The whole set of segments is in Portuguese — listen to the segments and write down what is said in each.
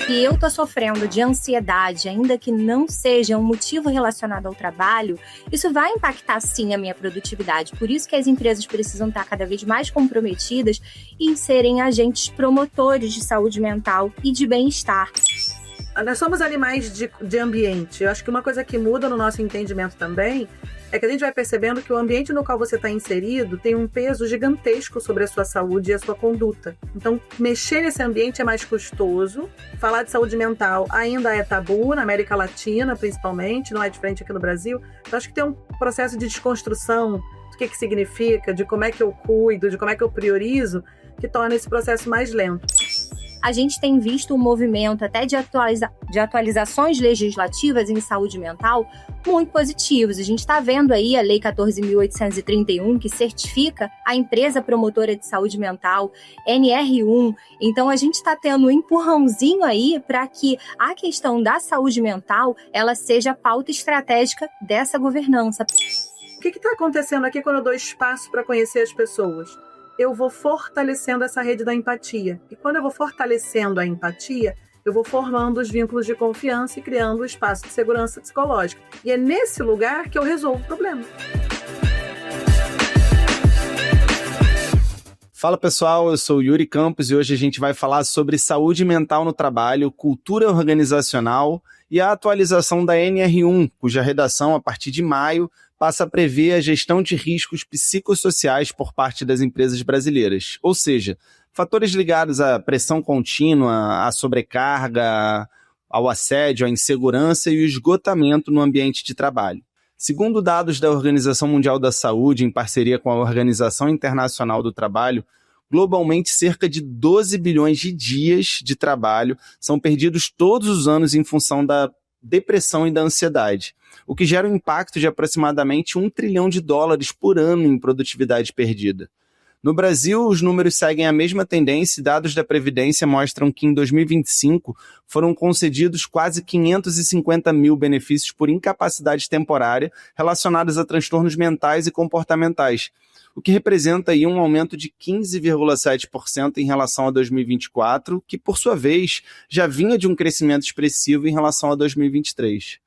Se eu estou sofrendo de ansiedade, ainda que não seja um motivo relacionado ao trabalho, isso vai impactar sim a minha produtividade. Por isso que as empresas precisam estar cada vez mais comprometidas em serem agentes promotores de saúde mental e de bem-estar. Nós somos animais de ambiente. Eu acho que uma coisa que muda no nosso entendimento também é que a gente vai percebendo que o ambiente no qual você está inserido tem um peso gigantesco sobre a sua saúde e a sua conduta. Então, mexer nesse ambiente é mais custoso. Falar de saúde mental ainda é tabu, na América Latina, principalmente, não é diferente aqui no Brasil. Então, acho que tem um processo de desconstrução do que significa, de como é que eu cuido, de como é que eu priorizo, que torna esse processo mais lento. A gente tem visto um movimento até de atualizações legislativas em saúde mental muito positivos. A gente está vendo aí a Lei 14.831, que certifica a empresa promotora de saúde mental, NR1. Então, a gente está tendo um empurrãozinho aí para que a questão da saúde mental ela seja a pauta estratégica dessa governança. O que está acontecendo aqui quando eu dou espaço para conhecer as pessoas? Eu vou fortalecendo essa rede da empatia. E quando eu vou fortalecendo a empatia, eu vou formando os vínculos de confiança e criando um espaço de segurança psicológica. E é nesse lugar que eu resolvo o problema. Fala pessoal, eu sou o Yuri Campos e hoje a gente vai falar sobre saúde mental no trabalho, cultura organizacional e a atualização da NR1, cuja redação, a partir de maio, passa a prever a gestão de riscos psicossociais por parte das empresas brasileiras. Ou seja, fatores ligados à pressão contínua, à sobrecarga, ao assédio, à insegurança e o esgotamento no ambiente de trabalho. Segundo dados da Organização Mundial da Saúde, em parceria com a Organização Internacional do Trabalho, globalmente cerca de 12 bilhões de dias de trabalho são perdidos todos os anos em função da depressão e da ansiedade, o que gera um impacto de aproximadamente $1 trilhão por ano em produtividade perdida. No Brasil, os números seguem a mesma tendência e dados da Previdência mostram que em 2025 foram concedidos quase 550 mil benefícios por incapacidade temporária relacionados a transtornos mentais e comportamentais, o que representa aí um aumento de 15,7% em relação a 2024, que por sua vez já vinha de um crescimento expressivo em relação a 2023.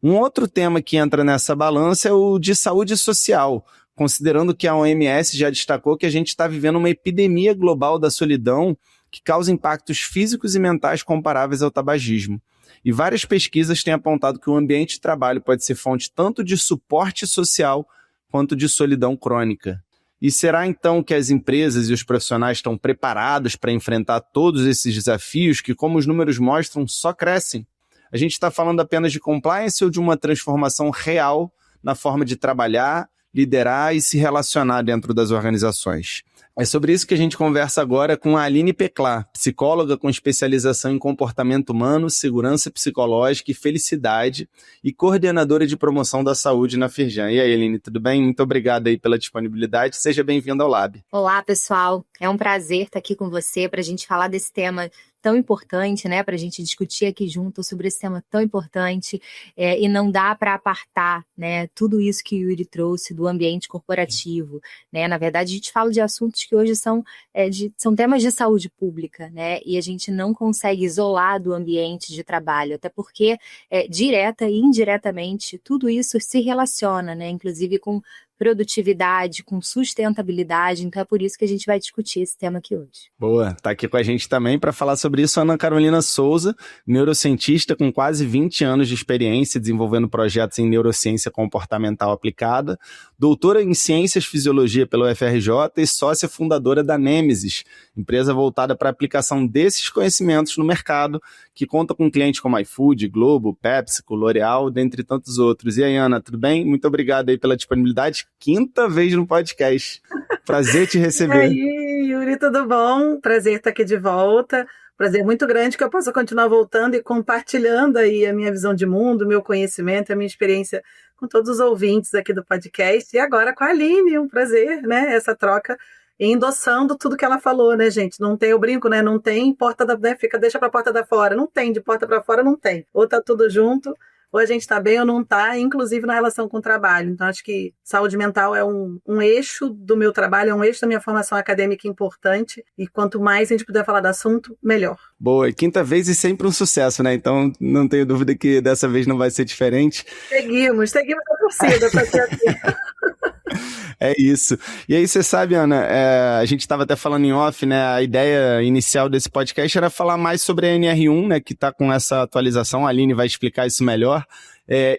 Um outro tema que entra nessa balança é o de saúde social, considerando que a OMS já destacou que a gente está vivendo uma epidemia global da solidão que causa impactos físicos e mentais comparáveis ao tabagismo. E várias pesquisas têm apontado que o ambiente de trabalho pode ser fonte tanto de suporte social quanto de solidão crônica. E será então que as empresas e os profissionais estão preparados para enfrentar todos esses desafios que, como os números mostram, só crescem? A gente está falando apenas de compliance ou de uma transformação real na forma de trabalhar, liderar e se relacionar dentro das organizações? É sobre isso que a gente conversa agora com a Aline Peclá, psicóloga com especialização em comportamento humano, segurança psicológica e felicidade e coordenadora de promoção da saúde na Firjan. E aí, Aline, tudo bem? Muito obrigado aí pela disponibilidade. Seja bem-vindo ao Lab. Olá, pessoal. É um prazer estar aqui com você para a gente falar desse tema tão importante, né, para a gente discutir aqui junto sobre esse tema tão importante, e não dá para apartar, né, tudo isso que o Yuri trouxe do ambiente corporativo, né, na verdade a gente fala de assuntos que hoje são temas de saúde pública, né, e a gente não consegue isolar do ambiente de trabalho, até porque direta e indiretamente tudo isso se relaciona, né, inclusive com produtividade, com sustentabilidade, então é por isso que a gente vai discutir esse tema aqui hoje. Boa, tá aqui com a gente também para falar sobre isso a Ana Carolina Souza, neurocientista com quase 20 anos de experiência desenvolvendo projetos em neurociência comportamental aplicada, doutora em Ciências e Fisiologia pelo UFRJ e sócia fundadora da Nêmesis, empresa voltada para a aplicação desses conhecimentos no mercado, que conta com clientes como iFood, Globo, PepsiCo, L'Oréal, dentre tantos outros. E aí, Ana, tudo bem? Muito obrigado aí pela disponibilidade. 5ª vez no podcast. Prazer te receber. E aí, Yuri, tudo bom? Prazer estar aqui de volta. Prazer muito grande que eu possa continuar voltando e compartilhando aí a minha visão de mundo, o meu conhecimento, a minha experiência com todos os ouvintes aqui do podcast. E agora com a Aline, um prazer, né? Essa troca, endossando tudo que ela falou, né, gente? Não tem, eu brinco, né? Não tem porta da, né? Deixa pra porta da fora. Não tem, de porta pra fora não tem. Ou tá tudo junto, ou a gente está bem ou não está, inclusive na relação com o trabalho. Então, acho que saúde mental é um eixo do meu trabalho, é um eixo da minha formação acadêmica importante, e quanto mais a gente puder falar do assunto, melhor. Boa, quinta vez e sempre um sucesso, né? Então, não tenho dúvida que dessa vez não vai ser diferente. Seguimos a torcida para ser assim. É isso. E aí, você sabe, Ana, a gente estava até falando em off, né? A ideia inicial desse podcast era falar mais sobre a NR1, né? Que está com essa atualização. A Aline vai explicar isso melhor.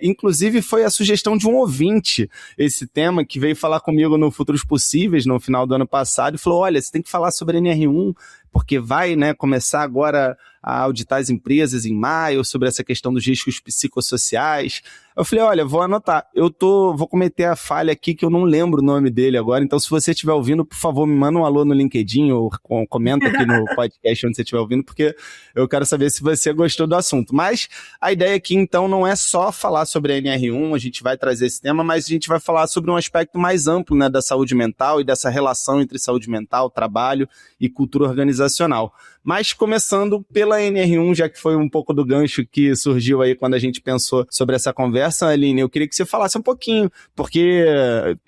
Inclusive, foi a sugestão de um ouvinte, esse tema, que veio falar comigo no Futuros Possíveis, no final do ano passado, e falou, olha, você tem que falar sobre a NR1, porque vai, né, começar agora a auditar as empresas em maio, sobre essa questão dos riscos psicossociais. Eu falei, olha, vou anotar, vou cometer a falha aqui que eu não lembro o nome dele agora, então se você estiver ouvindo, por favor, me manda um alô no LinkedIn ou comenta aqui no podcast onde você estiver ouvindo, porque eu quero saber se você gostou do assunto. Mas a ideia aqui, então, não é só falar sobre a NR1, a gente vai trazer esse tema, mas a gente vai falar sobre um aspecto mais amplo, né, da saúde mental e dessa relação entre saúde mental, trabalho e cultura organizacional. Mas começando pela NR1, já que foi um pouco do gancho que surgiu aí quando a gente pensou sobre essa conversa, Aline, eu queria que você falasse um pouquinho, porque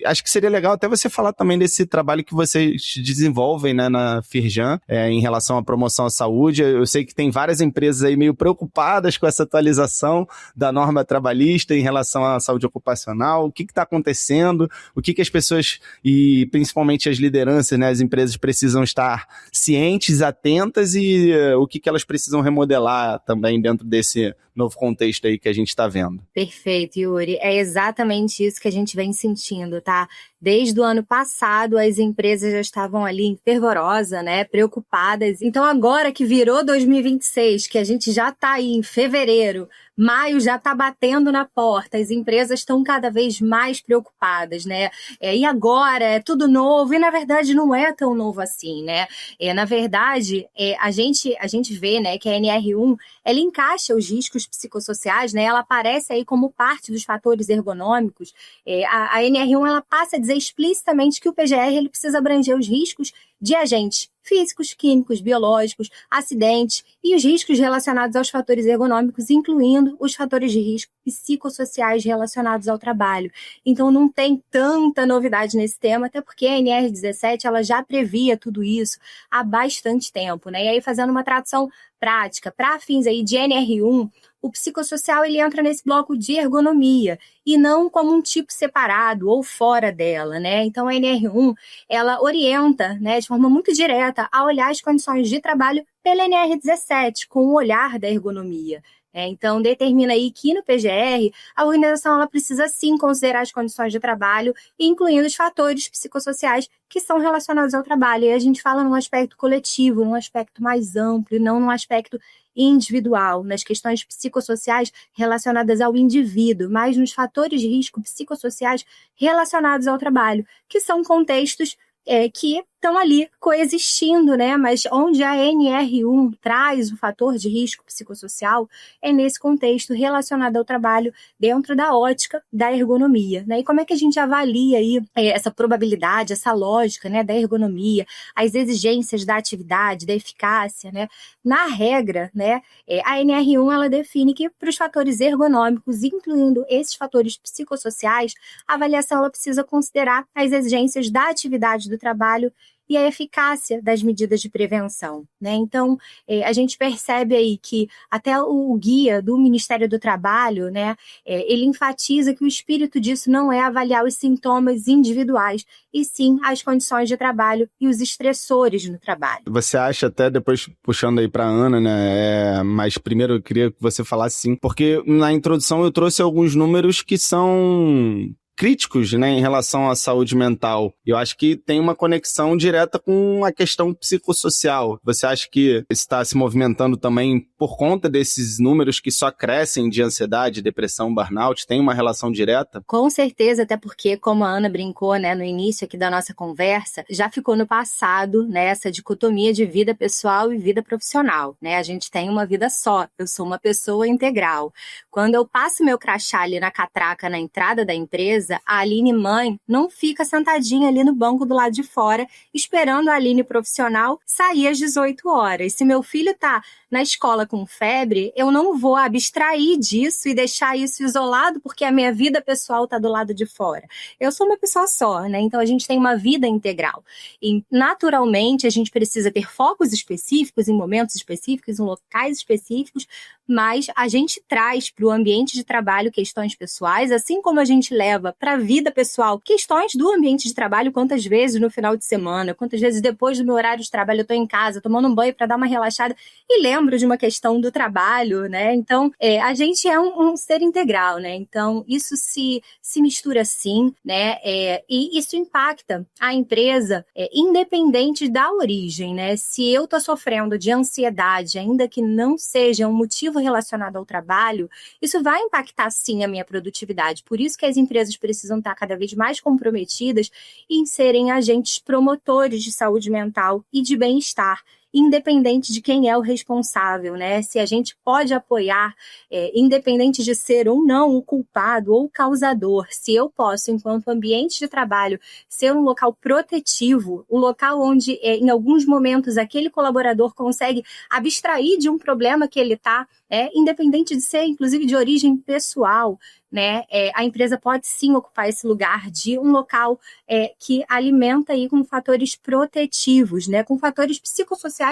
acho que seria legal até você falar também desse trabalho que vocês desenvolvem, né, na Firjan, em relação à promoção à saúde. Eu sei que tem várias empresas aí meio preocupadas com essa atualização da norma trabalhista em relação à saúde ocupacional. O que está acontecendo? O que as pessoas, e principalmente as lideranças, né, as empresas precisam estar cientes, atentas, e o que elas precisam remodelar também dentro desse novo contexto aí que a gente está vendo. Perfeito, Yuri. É exatamente isso que a gente vem sentindo, tá? Desde o ano passado, as empresas já estavam ali fervorosas, né? Preocupadas. Então, agora que virou 2026, que a gente já está aí em fevereiro, maio já está batendo na porta, as empresas estão cada vez mais preocupadas, né? E agora é tudo novo, e na verdade não é tão novo assim, né? Na verdade, a gente vê, né, que a NR1, ela encaixa os riscos psicossociais, né? Ela aparece aí como parte dos fatores ergonômicos. A NR1, ela passa a dizer explicitamente que o PGR ele precisa abranger os riscos de agentes físicos, químicos, biológicos, acidentes e os riscos relacionados aos fatores ergonômicos, incluindo os fatores de risco psicossociais relacionados ao trabalho. Então, não tem tanta novidade nesse tema, até porque a NR17 ela já previa tudo isso há bastante tempo, né? E aí, fazendo uma tradução prática, para fins aí de NR1, o psicossocial ele entra nesse bloco de ergonomia e não como um tipo separado ou fora dela, né? Então, a NR1, ela orienta, né, de forma muito direta a olhar as condições de trabalho pela NR17, com o olhar da ergonomia. Então, determina aí que no PGR, a organização ela precisa sim considerar as condições de trabalho, incluindo os fatores psicossociais que são relacionados ao trabalho. E a gente fala num aspecto coletivo, num aspecto mais amplo, e não num aspecto individual, nas questões psicossociais relacionadas ao indivíduo, mas nos fatores de risco psicossociais relacionados ao trabalho, que são contextos que estão ali coexistindo, né? Mas onde a NR1 traz o fator de risco psicossocial é nesse contexto relacionado ao trabalho dentro da ótica da ergonomia, né? E como é que a gente avalia aí essa probabilidade, essa lógica, né, da ergonomia, as exigências da atividade, da eficácia, né? Na regra, né, a NR1 ela define que para os fatores ergonômicos, incluindo esses fatores psicossociais, a avaliação ela precisa considerar as exigências da atividade do trabalho e a eficácia das medidas de prevenção, né? Então, a gente percebe aí que até o guia do Ministério do Trabalho, né, ele enfatiza que o espírito disso não é avaliar os sintomas individuais, e sim as condições de trabalho e os estressores no trabalho. Você acha, até depois puxando aí para a Ana, né, mas primeiro eu queria que você falasse sim, porque na introdução eu trouxe alguns números que são críticos, né, em relação à saúde mental. Eu acho que tem uma conexão direta com a questão psicossocial. Você acha que está se movimentando também por conta desses números que só crescem de ansiedade, depressão, burnout? Tem uma relação direta? Com certeza, até porque, como a Ana brincou, né, no início aqui da nossa conversa, já ficou no passado, né, essa dicotomia de vida pessoal e vida profissional, né? A gente tem uma vida só, eu sou uma pessoa integral. Quando eu passo meu crachá ali na catraca, na entrada da empresa, empresa, a Aline mãe não fica sentadinha ali no banco do lado de fora, esperando a Aline profissional sair às 18 horas. Se meu filho está na escola com febre, eu não vou abstrair disso e deixar isso isolado porque a minha vida pessoal está do lado de fora. Eu sou uma pessoa só, né? Então a gente tem uma vida integral. E naturalmente a gente precisa ter focos específicos, em momentos específicos, em locais específicos, mas a gente traz para o ambiente de trabalho questões pessoais, assim como a gente leva para a vida pessoal questões do ambiente de trabalho, quantas vezes no final de semana, quantas vezes depois do meu horário de trabalho eu estou em casa, tomando um banho para dar uma relaxada e lembro de uma questão do trabalho, né? Então, a gente é um ser integral, né? Então, isso se mistura sim, né? E isso impacta a empresa, independente da origem, né? Se eu estou sofrendo de ansiedade, ainda que não seja um motivo relacionado ao trabalho, isso vai impactar sim a minha produtividade. Por isso que as empresas precisam estar cada vez mais comprometidas em serem agentes promotores de saúde mental e de bem-estar, independente de quem é o responsável, né? Se a gente pode apoiar, independente de ser ou não o culpado ou o causador, se eu posso, enquanto ambiente de trabalho, ser um local protetivo, um local onde, em alguns momentos, aquele colaborador consegue abstrair de um problema que ele está, independente de ser, inclusive, de origem pessoal, né? A empresa pode sim ocupar esse lugar de um local que alimenta aí com fatores protetivos, né? Com fatores psicossociais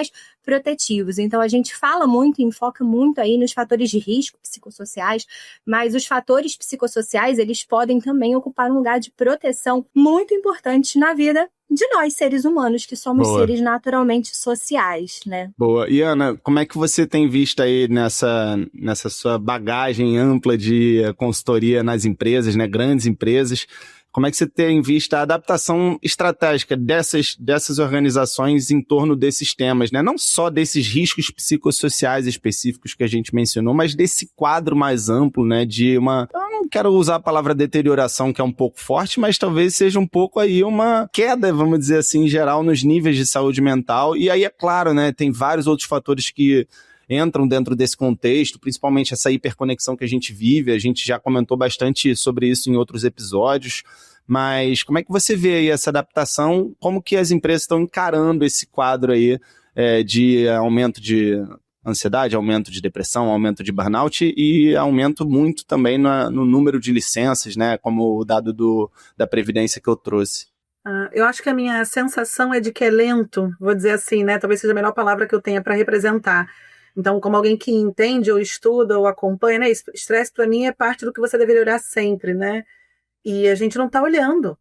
protetivos. Então, a gente fala muito, enfoca muito aí nos fatores de risco psicossociais, mas os fatores psicossociais, eles podem também ocupar um lugar de proteção muito importante na vida de nós, seres humanos, que somos seres naturalmente sociais, né? Boa. E, Ana, como é que você tem visto aí nessa sua bagagem ampla de consultoria nas empresas, né, grandes empresas, como é que você tem visto a adaptação estratégica dessas organizações em torno desses temas, né? Não só desses riscos psicossociais específicos que a gente mencionou, mas desse quadro mais amplo, né? De uma... Eu não quero usar a palavra deterioração, que é um pouco forte, mas talvez seja um pouco aí uma queda, vamos dizer assim, em geral, nos níveis de saúde mental. E aí, é claro, né? Tem vários outros fatores que entram dentro desse contexto, principalmente essa hiperconexão que a gente vive. A gente já comentou bastante sobre isso em outros episódios, mas como é que você vê aí essa adaptação? Como que as empresas estão encarando esse quadro aí de aumento de ansiedade, aumento de depressão, aumento de burnout e aumento muito também no número de licenças, né, como o dado da Previdência que eu trouxe? Eu acho que a minha sensação é de que é lento, vou dizer assim, né? Talvez seja a melhor palavra que eu tenha para representar. Então, como alguém que entende ou estuda ou acompanha, né? Estresse para mim é parte do que você deveria olhar sempre, né? E a gente não está olhando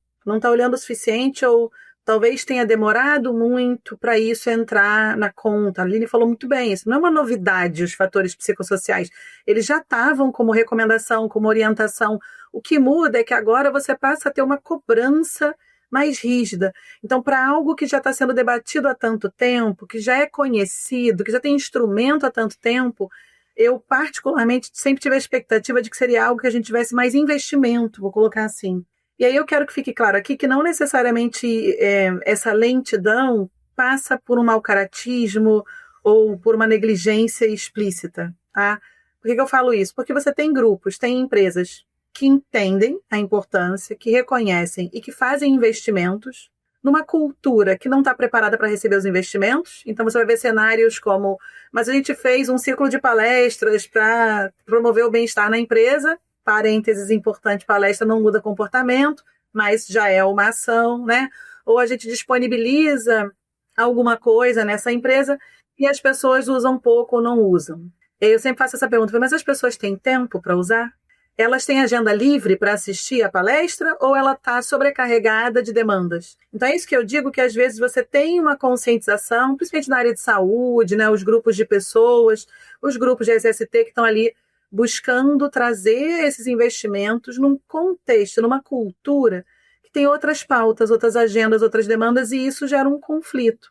o suficiente, ou talvez tenha demorado muito para isso entrar na conta. A Aline falou muito bem, isso não é uma novidade, os fatores psicossociais. Eles já estavam como recomendação, como orientação. O que muda é que agora você passa a ter uma cobrança mais rígida. Então, para algo que já está sendo debatido há tanto tempo, que já é conhecido, que já tem instrumento há tanto tempo, eu particularmente sempre tive a expectativa de que seria algo que a gente tivesse mais investimento, vou colocar assim. E aí eu quero que fique claro aqui que não necessariamente essa lentidão passa por um mau caratismo ou por uma negligência explícita, tá? Por que eu falo isso? Porque você tem grupos, tem empresas que entendem a importância, que reconhecem e que fazem investimentos numa cultura que não está preparada para receber os investimentos. Então você vai ver cenários como, mas a gente fez um ciclo de palestras para promover o bem-estar na empresa, parênteses importante, palestra não muda comportamento, mas já é uma ação, né? Ou a gente disponibiliza alguma coisa nessa empresa e as pessoas usam pouco ou não usam. Eu sempre faço essa pergunta, mas as pessoas têm tempo para usar? Elas têm agenda livre para assistir a palestra ou ela está sobrecarregada de demandas? Então é isso que eu digo, que às vezes você tem uma conscientização, principalmente na área de saúde, né, os grupos de pessoas, os grupos de SST que estão ali buscando trazer esses investimentos num contexto, numa cultura que tem outras pautas, outras agendas, outras demandas, e isso gera um conflito.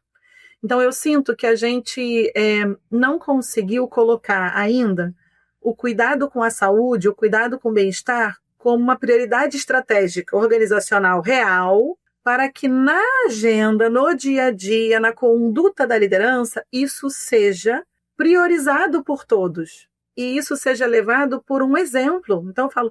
Então eu sinto que a gente não conseguiu colocar ainda o cuidado com a saúde, o cuidado com o bem-estar, como uma prioridade estratégica organizacional real, para que na agenda, no dia a dia, na conduta da liderança, isso seja priorizado por todos. E isso seja levado por um exemplo. Então eu falo,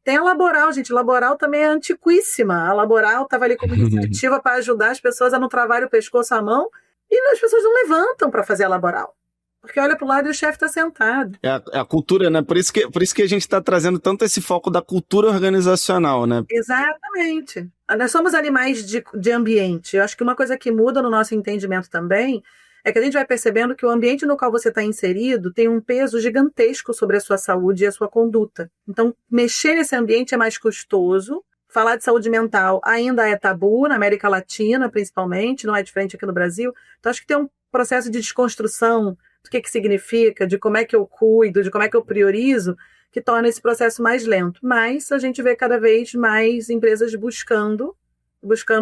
Tem a Laboral, gente. Laboral também é antiquíssima. A Laboral estava ali como iniciativa para ajudar as pessoas a não travar o pescoço à mão e as pessoas não levantam para fazer a Laboral. Porque olha para o lado e o chefe está sentado. É a cultura, né? Por isso que a gente está trazendo tanto esse foco da cultura organizacional, né? Exatamente. Nós somos animais de ambiente. Eu acho que uma coisa que muda no nosso entendimento também é que a gente vai percebendo que o ambiente no qual você está inserido tem um peso gigantesco sobre a sua saúde e a sua conduta. Então, mexer nesse ambiente é mais custoso. Falar de saúde mental ainda é tabu, na América Latina, principalmente, não é diferente aqui no Brasil. Então, acho que tem um processo de desconstrução do que significa, de como é que eu cuido, de como é que eu priorizo, que torna esse processo mais lento. Mas a gente vê cada vez mais empresas buscando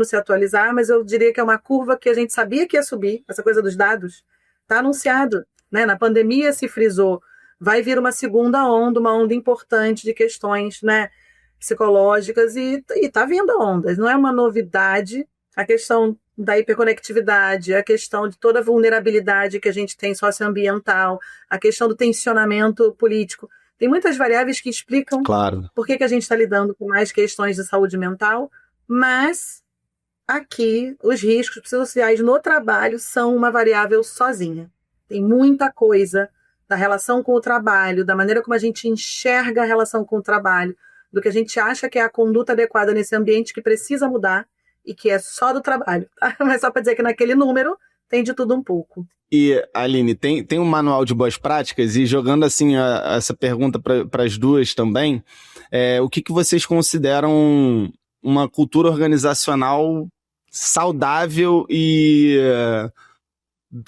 se atualizar, mas eu diria que é uma curva que a gente sabia que ia subir, essa coisa dos dados. Está anunciado, né? Na pandemia se frisou, vai vir uma segunda onda, uma onda importante de questões, né, psicológicas, e está vindo a onda. Não é uma novidade a questão da hiperconectividade, a questão de toda a vulnerabilidade que a gente tem socioambiental, a questão do tensionamento político. Tem muitas variáveis que explicam por que a gente está lidando com mais questões de saúde mental, mas aqui os riscos psicossociais no trabalho são uma variável sozinha. Tem muita coisa da relação com o trabalho, da maneira como a gente enxerga a relação com o trabalho, do que a gente acha que é a conduta adequada nesse ambiente que precisa mudar e que é só do trabalho. Tá? Mas só para dizer que naquele número tem de tudo um pouco. E, Aline, tem um manual de boas práticas, e jogando assim essa pergunta para as duas também, o que vocês consideram uma cultura organizacional saudável e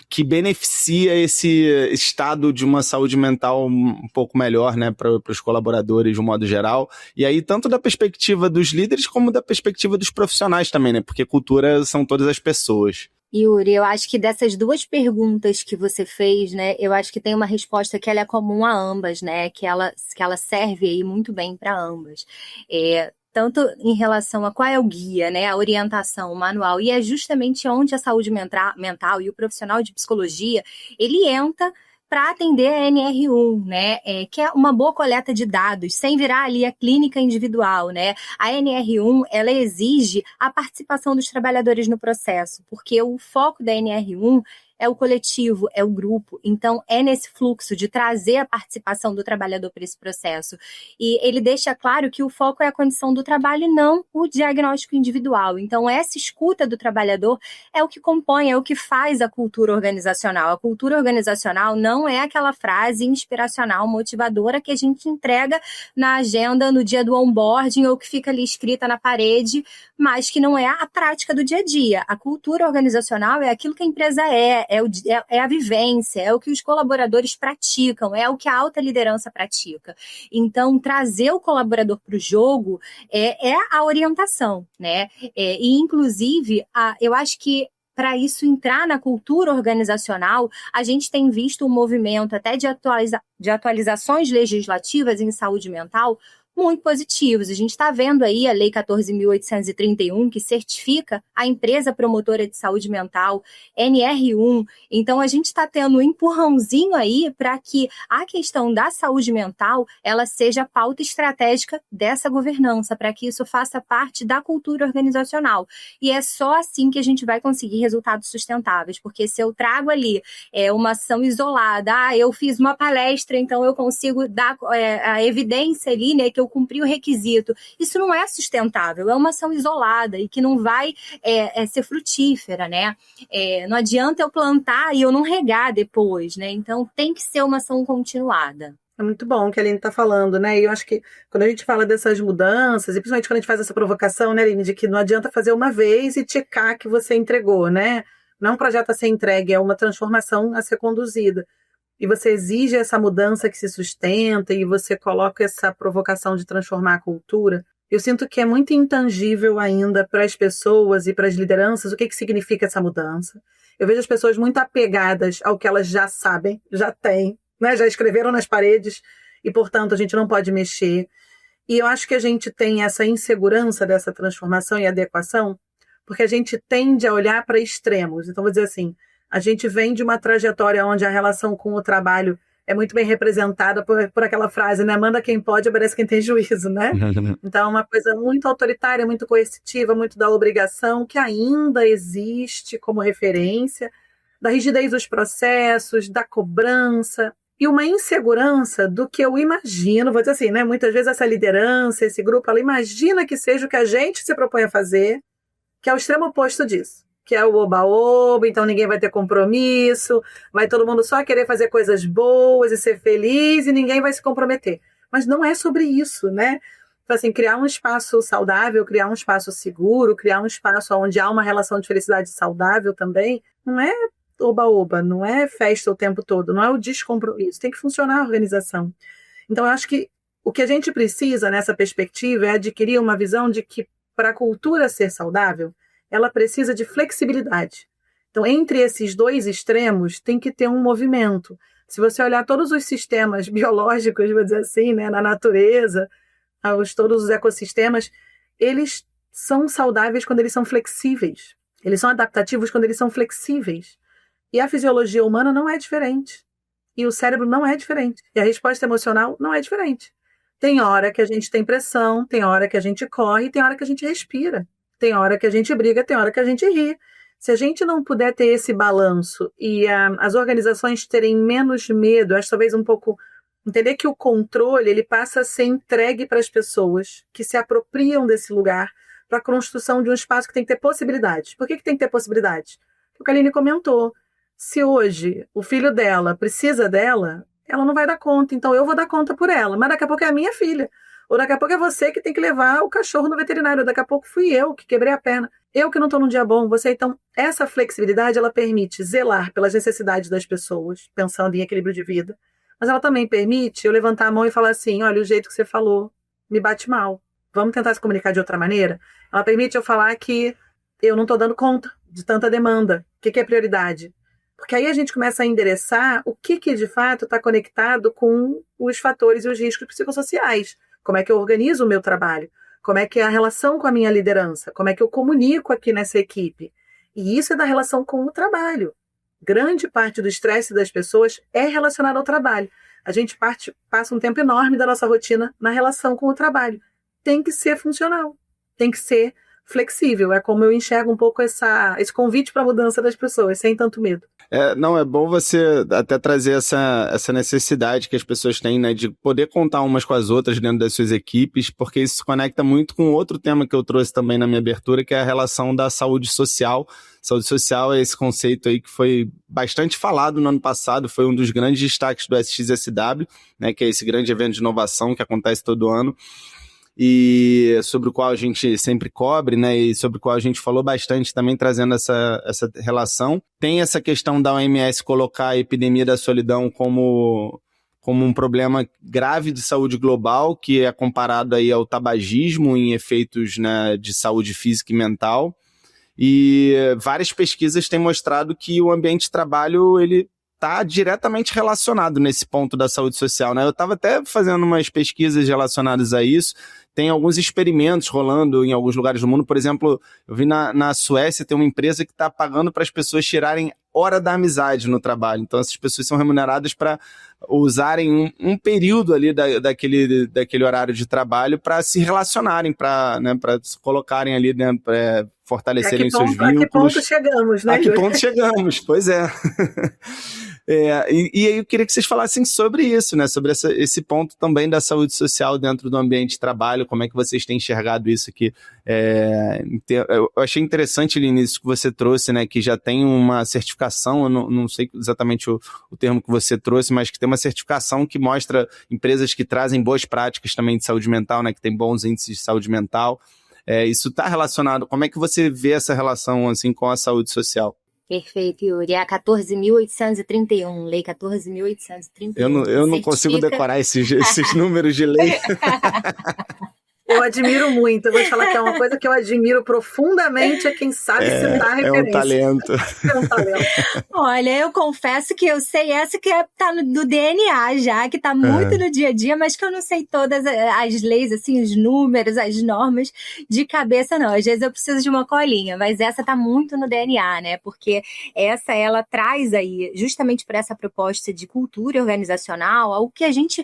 que beneficia esse estado de uma saúde mental um pouco melhor, né, para os colaboradores de um modo geral, e aí tanto da perspectiva dos líderes como da perspectiva dos profissionais também, né, porque cultura são todas as pessoas. Yuri, eu acho que dessas duas perguntas que você fez, né, eu acho que tem uma resposta que ela é comum a ambas, né, que ela serve aí muito bem para ambas. Tanto em relação a qual é o guia, né, a orientação, o manual, e é justamente onde a saúde mental e o profissional de psicologia, ele entra para atender a NR1, né, que é uma boa coleta de dados, sem virar ali a clínica individual, né. A NR1, ela exige a participação dos trabalhadores no processo, porque o foco da NR1 é o coletivo, é o grupo. Então, é nesse fluxo de trazer a participação do trabalhador para esse processo. E ele deixa claro que o foco é a condição do trabalho e não o diagnóstico individual. Então, essa escuta do trabalhador é o que compõe, é o que faz a cultura organizacional. A cultura organizacional não é aquela frase inspiracional, motivadora que a gente entrega na agenda no dia do onboarding ou que fica ali escrita na parede, mas que não é a prática do dia a dia. A cultura organizacional é aquilo que a empresa é a vivência, é o que os colaboradores praticam, é o que a alta liderança pratica. Então, trazer o colaborador para o jogo é a orientação, né? E, inclusive, eu acho que para isso entrar na cultura organizacional, a gente tem visto um movimento até de atualizações legislativas em saúde mental muito positivos. A gente está vendo aí a Lei 14.831, que certifica a empresa promotora de saúde mental, NR1. Então, a gente está tendo um empurrãozinho aí para que a questão da saúde mental ela seja a pauta estratégica dessa governança, para que isso faça parte da cultura organizacional. E é só assim que a gente vai conseguir resultados sustentáveis, porque se eu trago ali uma ação isolada, eu fiz uma palestra, então eu consigo dar a evidência ali, né, que eu cumpri o requisito. Isso não é sustentável, é uma ação isolada e que não vai ser frutífera, né? Não adianta eu plantar e eu não regar depois, né? Então tem que ser uma ação continuada. É muito bom o que a Aline está falando, né? E eu acho que quando a gente fala dessas mudanças, e principalmente quando a gente faz essa provocação, né, Aline, de que não adianta fazer uma vez e ticar que você entregou, né? Não é um projeto a ser entregue, é uma transformação a ser conduzida. E você exige essa mudança que se sustenta e você coloca essa provocação de transformar a cultura. Eu sinto que é muito intangível ainda para as pessoas e para as lideranças o que significa essa mudança. Eu vejo as pessoas muito apegadas ao que elas já sabem, já têm, né? Já escreveram nas paredes e, portanto, a gente não pode mexer. E eu acho que a gente tem essa insegurança dessa transformação e adequação porque a gente tende a olhar para extremos. Então, vou dizer assim, a gente vem de uma trajetória onde a relação com o trabalho é muito bem representada por aquela frase, né? Manda quem pode, obedece quem tem juízo, né? Então, é uma coisa muito autoritária, muito coercitiva, muito da obrigação, que ainda existe como referência, da rigidez dos processos, da cobrança, e uma insegurança do que eu imagino, vou dizer assim, né? Muitas vezes essa liderança, esse grupo, ela imagina que seja o que a gente se propõe a fazer, que é o extremo oposto disso, que é o oba-oba, então ninguém vai ter compromisso, vai todo mundo só querer fazer coisas boas e ser feliz e ninguém vai se comprometer. Mas não é sobre isso, né? Então, assim, criar um espaço saudável, criar um espaço seguro, criar um espaço onde há uma relação de felicidade saudável também, não é oba-oba, não é festa o tempo todo, não é o descompromisso, tem que funcionar a organização. Então, eu acho que o que a gente precisa nessa perspectiva é adquirir uma visão de que para a cultura ser saudável, ela precisa de flexibilidade. Então, entre esses dois extremos, tem que ter um movimento. Se você olhar todos os sistemas biológicos, vou dizer assim, né, na natureza, todos os ecossistemas, eles são saudáveis quando eles são flexíveis. Eles são adaptativos quando eles são flexíveis. E a fisiologia humana não é diferente. E o cérebro não é diferente. E a resposta emocional não é diferente. Tem hora que a gente tem pressão, tem hora que a gente corre, tem hora que a gente respira. Tem hora que a gente briga, tem hora que a gente ri. Se a gente não puder ter esse balanço e as organizações terem menos medo, acho talvez um pouco entender que o controle ele passa a ser entregue para as pessoas que se apropriam desse lugar para a construção de um espaço que tem que ter possibilidades. Por que tem que ter possibilidades? O que a Aline comentou. Se hoje o filho dela precisa dela, ela não vai dar conta, então eu vou dar conta por ela. Mas daqui a pouco é a minha filha. Ou daqui a pouco é você que tem que levar o cachorro no veterinário. Ou daqui a pouco fui eu que quebrei a perna. Eu que não estou num dia bom. Você, então, essa flexibilidade, ela permite zelar pelas necessidades das pessoas, pensando em equilíbrio de vida. Mas ela também permite eu levantar a mão e falar assim, olha, o jeito que você falou me bate mal. Vamos tentar se comunicar de outra maneira? Ela permite eu falar que eu não estou dando conta de tanta demanda. O que é prioridade? Porque aí a gente começa a endereçar o que de fato está conectado com os fatores e os riscos psicossociais. Como é que eu organizo o meu trabalho? Como é que é a relação com a minha liderança? Como é que eu comunico aqui nessa equipe? E isso é da relação com o trabalho. Grande parte do estresse das pessoas é relacionado ao trabalho. A gente passa um tempo enorme da nossa rotina na relação com o trabalho. Tem que ser funcional. Tem que ser flexível. É como eu enxergo um pouco esse convite para a mudança das pessoas, sem tanto medo. Não, é bom você até trazer essa necessidade que as pessoas têm, né, de poder contar umas com as outras dentro das suas equipes, porque isso se conecta muito com outro tema que eu trouxe também na minha abertura, que é a relação da saúde social. Saúde social é esse conceito aí que foi bastante falado no ano passado, foi um dos grandes destaques do SXSW, né, que é esse grande evento de inovação que acontece todo ano, e sobre o qual a gente sempre cobre, né, e sobre o qual a gente falou bastante também, trazendo essa relação. Tem essa questão da OMS colocar a epidemia da solidão como um problema grave de saúde global, que é comparado aí ao tabagismo em efeitos, né, de saúde física e mental. E várias pesquisas têm mostrado que o ambiente de trabalho, ele está diretamente relacionado nesse ponto da saúde social, né? Eu estava até fazendo umas pesquisas relacionadas a isso. Tem alguns experimentos rolando em alguns lugares do mundo. Por exemplo, eu vi na Suécia, tem uma empresa que está pagando para as pessoas tirarem hora da amizade no trabalho. Então, essas pessoas são remuneradas para usarem um período ali daquele horário de trabalho para se relacionarem, para se colocarem ali, né, para fortalecerem seus vínculos. A que ponto chegamos, né? A que ponto chegamos, pois é. E aí eu queria que vocês falassem sobre isso, né? Sobre esse ponto também da saúde social dentro do ambiente de trabalho, como é que vocês têm enxergado isso aqui. Eu achei interessante, Aline, isso que você trouxe, né? Que já tem uma certificação, eu não sei exatamente o termo que você trouxe, mas que tem uma certificação que mostra empresas que trazem boas práticas também de saúde mental, né? Que tem bons índices de saúde mental. Isso está relacionado, como é que você vê essa relação assim, com a saúde social? Perfeito, Yuri. É a 14.831, Lei 14.831. Eu não consigo decorar esses números de lei. Eu admiro muito. Eu vou te falar que é uma coisa que eu admiro profundamente, é quem sabe citar a referência. É um talento. É um talento. Olha, eu confesso que eu sei essa que tá no DNA já, que tá muito no dia a dia, mas que eu não sei todas as leis, assim, os números, as normas de cabeça, não. Às vezes eu preciso de uma colinha, mas essa tá muito no DNA, né? Porque ela traz aí, justamente por essa proposta de cultura organizacional, algo que a gente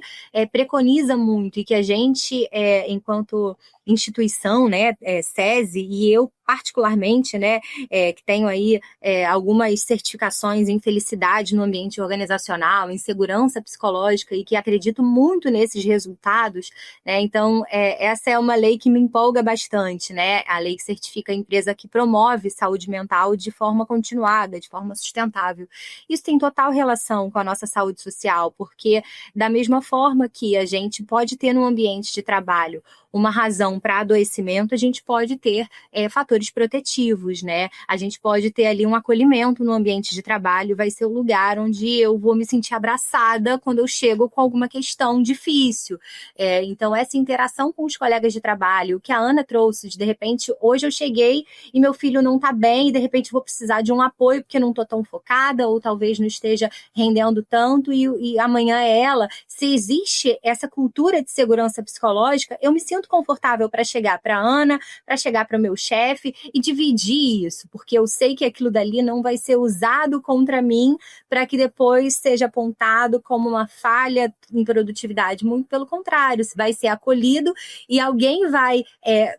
preconiza muito e que a gente, enquanto instituição, né, SESI, e eu particularmente, né, que tenho aí algumas certificações em felicidade no ambiente organizacional, em segurança psicológica, e que acredito muito nesses resultados, né, então essa é uma lei que me empolga bastante, né, a lei que certifica a empresa que promove saúde mental de forma continuada, de forma sustentável. Isso tem total relação com a nossa saúde social, porque da mesma forma que a gente pode ter no ambiente de trabalho uma razão para adoecimento, a gente pode ter fatores protetivos, né? A gente pode ter ali um acolhimento no ambiente de trabalho, vai ser o lugar onde eu vou me sentir abraçada quando eu chego com alguma questão difícil. Então, essa interação com os colegas de trabalho, o que a Ana trouxe, de repente, hoje eu cheguei e meu filho não está bem, e de repente vou precisar de um apoio porque não estou tão focada, ou talvez não esteja rendendo tanto, e amanhã é ela. Se existe essa cultura de segurança psicológica, eu me sinto confortável para chegar para a Ana, para chegar para o meu chefe e dividir isso, porque eu sei que aquilo dali não vai ser usado contra mim para que depois seja apontado como uma falha em produtividade. Muito pelo contrário, vai ser acolhido e alguém vai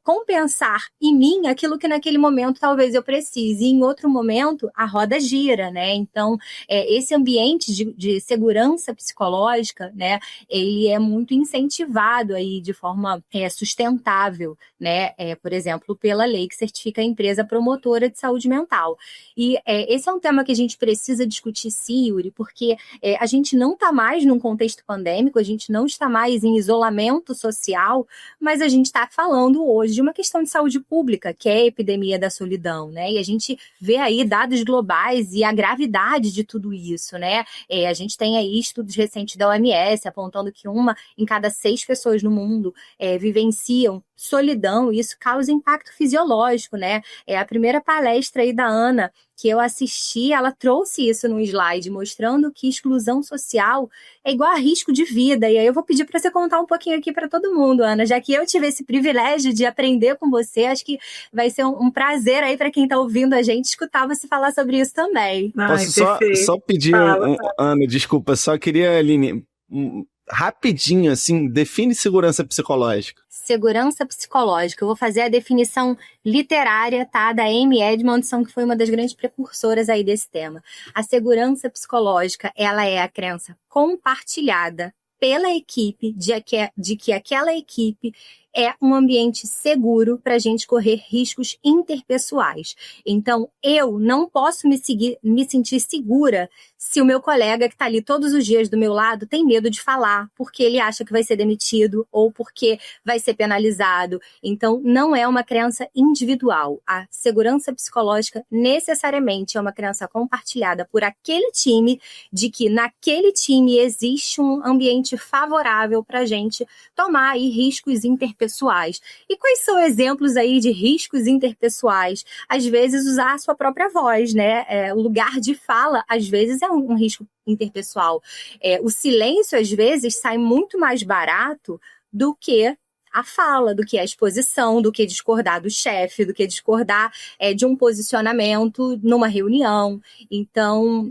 compensar em mim aquilo que naquele momento talvez eu precise, e em outro momento a roda gira, né? Então, esse ambiente de segurança psicológica, né, ele é muito incentivado aí de forma sustentável, né? Por exemplo, pela lei que certifica a empresa promotora de saúde mental. E esse é um tema que a gente precisa discutir, sim, Yuri, porque a gente não está mais num contexto pandêmico, a gente não está mais em isolamento social, mas a gente está falando hoje de uma questão de saúde pública, que é a epidemia da solidão, né? E a gente vê aí dados globais e a gravidade de tudo isso, né? A gente tem aí estudos recentes da OMS apontando que 1 em cada 6 pessoas no mundo vivenciam solidão, e isso causa impacto fisiológico, né? A primeira palestra aí da Ana que eu assisti, ela trouxe isso num slide, mostrando que exclusão social é igual a risco de vida. E aí eu vou pedir para você contar um pouquinho aqui para todo mundo, Ana, já que eu tive esse privilégio de aprender com você, acho que vai ser um prazer aí para quem está ouvindo a gente escutar você falar sobre isso também. Posso só pedir, Ana, desculpa, só queria, Aline, rapidinho, assim, define segurança psicológica. Segurança psicológica. Eu vou fazer a definição literária, tá, da Amy Edmondson, que foi uma das grandes precursoras aí desse tema. A segurança psicológica, ela é a crença compartilhada pela equipe de que aquela equipe é um ambiente seguro para a gente correr riscos interpessoais. Então, eu não posso me sentir segura se o meu colega que está ali todos os dias do meu lado tem medo de falar, porque ele acha que vai ser demitido ou porque vai ser penalizado. Então, não é uma crença individual. A segurança psicológica necessariamente é uma crença compartilhada por aquele time, de que naquele time existe um ambiente favorável para a gente tomar aí riscos interpessoais. E quais são exemplos aí de riscos interpessoais? Às vezes, usar a sua própria voz, né? O lugar de fala, às vezes, é um risco interpessoal. O silêncio, às vezes, sai muito mais barato do que a fala, do que a exposição, do que discordar do chefe, do que discordar de um posicionamento numa reunião. Então,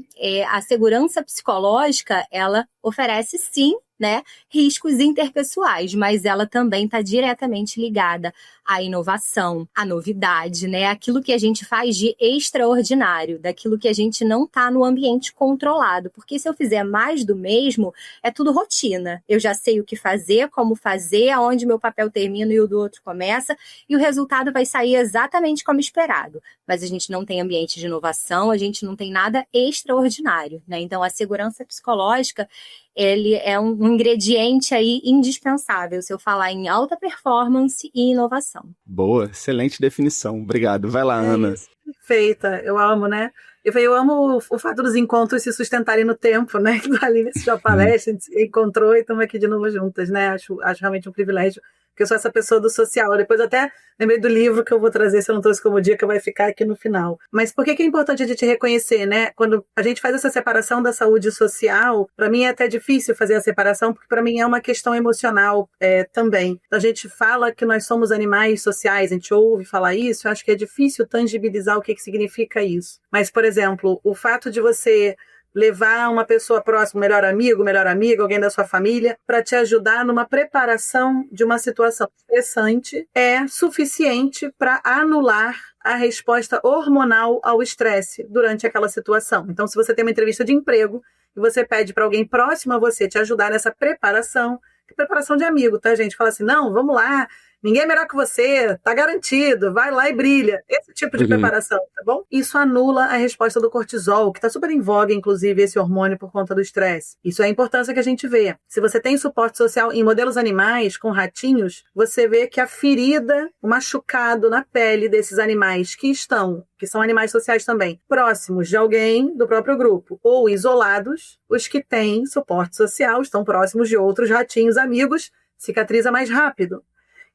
a segurança psicológica, ela oferece, sim, né, riscos interpessoais, mas ela também está diretamente ligada à inovação, à novidade, né, aquilo que a gente faz de extraordinário, daquilo que a gente não está no ambiente controlado, porque se eu fizer mais do mesmo, é tudo rotina. Eu já sei o que fazer, como fazer, aonde meu papel termina e o do outro começa, e o resultado vai sair exatamente como esperado. Mas a gente não tem ambiente de inovação, a gente não tem nada extraordinário, né? Então, a segurança psicológica, ele é um ingrediente aí indispensável, se eu falar em alta performance e inovação. Boa, excelente definição. Obrigado. Vai lá, Ana. Isso. Perfeita, eu amo, né? Eu amo o fato dos encontros se sustentarem no tempo, né? Que a Aline assistiu a palestra, a gente se encontrou e estamos aqui de novo juntas, né? Acho realmente um privilégio porque eu sou essa pessoa do social. Depois eu até lembrei do livro que eu vou trazer, se eu não trouxe como dica, vai ficar aqui no final. Mas por que é importante a gente reconhecer, né? Quando a gente faz essa separação da saúde social, para mim é até difícil fazer a separação, porque para mim é uma questão emocional também. A gente fala que nós somos animais sociais, a gente ouve falar isso, eu acho que é difícil tangibilizar o que significa isso. Mas, por exemplo, o fato de você levar uma pessoa próxima, melhor amigo, melhor amiga, alguém da sua família, para te ajudar numa preparação de uma situação estressante é suficiente para anular a resposta hormonal ao estresse durante aquela situação. Então, se você tem uma entrevista de emprego e você pede para alguém próximo a você te ajudar nessa preparação, que preparação de amigo, tá, gente? Fala assim, não, vamos lá, ninguém é melhor que você, tá garantido, vai lá e brilha. Esse tipo de preparação, tá bom? Isso anula a resposta do cortisol, que tá super em voga, inclusive, esse hormônio por conta do estresse. Isso é a importância que a gente vê. Se você tem suporte social em modelos animais, com ratinhos, você vê que a ferida, o machucado na pele desses animais que são animais sociais também, próximos de alguém do próprio grupo, ou isolados, os que têm suporte social estão próximos de outros ratinhos amigos, cicatriza mais rápido.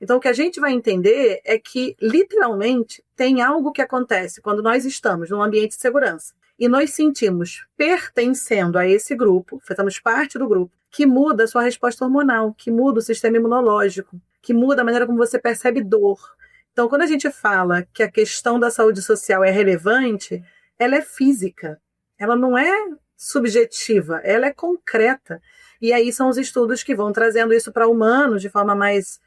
Então, o que a gente vai entender é que, literalmente, tem algo que acontece quando nós estamos num ambiente de segurança e nós sentimos pertencendo a esse grupo, fazemos parte do grupo, que muda a sua resposta hormonal, que muda o sistema imunológico, que muda a maneira como você percebe dor. Então, quando a gente fala que a questão da saúde social é relevante, ela é física, ela não é subjetiva, ela é concreta. E aí são os estudos que vão trazendo isso para humanos de forma mais